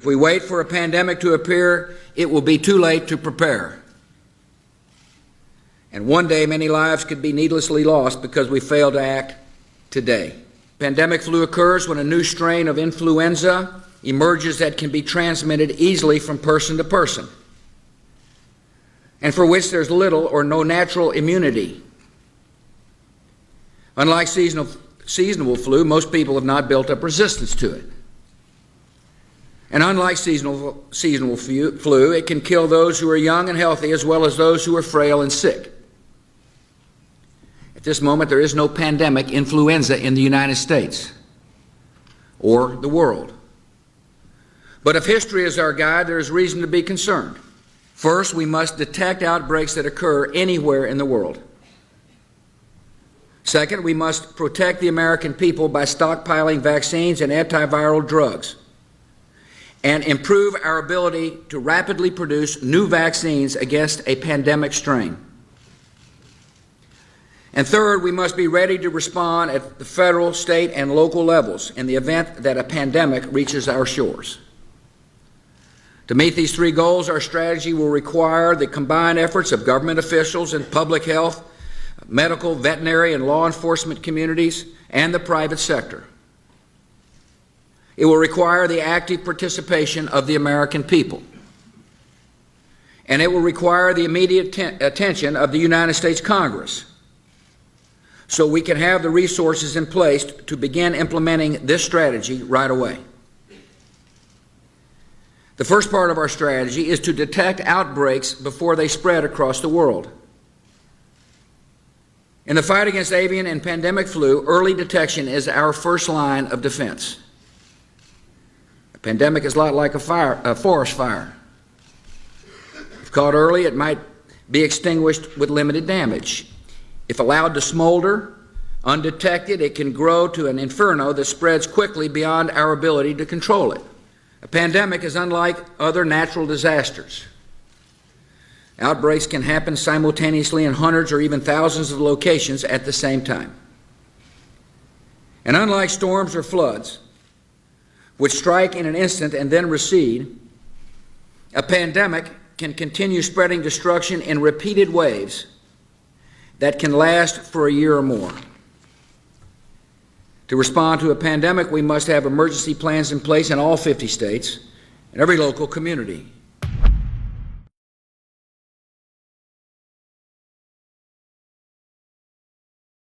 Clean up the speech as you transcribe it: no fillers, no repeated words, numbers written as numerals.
If we wait for a pandemic to appear, it will be too late to prepare. And one day, many lives could be needlessly lost because we fail to act today. Pandemic flu occurs when a new strain of influenza emerges that can be transmitted easily from person to person, and for which there's little or no natural immunity. Unlike seasonal flu, most people have not built up resistance to it. And unlike seasonal flu, it can kill those who are young and healthy as well as those who are frail and sick. At this moment, there is no pandemic influenza in the United States or the world. But if history is our guide, there is reason to be concerned. First, we must detect outbreaks that occur anywhere in the world. Second, we must protect the American people by stockpiling vaccines and antiviral drugs, and improve our ability to rapidly produce new vaccines against a pandemic strain. And third, we must be ready to respond at the federal, state, and local levels in the event that a pandemic reaches our shores. To meet these three goals, our strategy will require the combined efforts of government officials and public health, medical, veterinary, and law enforcement communities, and the private sector. It will require the active participation of the American people. And it will require the immediate attention of the United States Congress, so we can have the resources in place to begin implementing this strategy right away. The first part of our strategy is to detect outbreaks before they spread across the world. In the fight against avian and pandemic flu, early detection is our first line of defense. A pandemic is a lot like a forest fire. If caught early, it might be extinguished with limited damage. If allowed to smolder, undetected, it can grow to an inferno that spreads quickly beyond our ability to control it. A pandemic is unlike other natural disasters. Outbreaks can happen simultaneously in hundreds or even thousands of locations at the same time. And unlike storms or floods, which strike in an instant and then recede, a pandemic can continue spreading destruction in repeated waves that can last for a year or more. To respond to a pandemic, we must have emergency plans in place in all 50 states and every local community.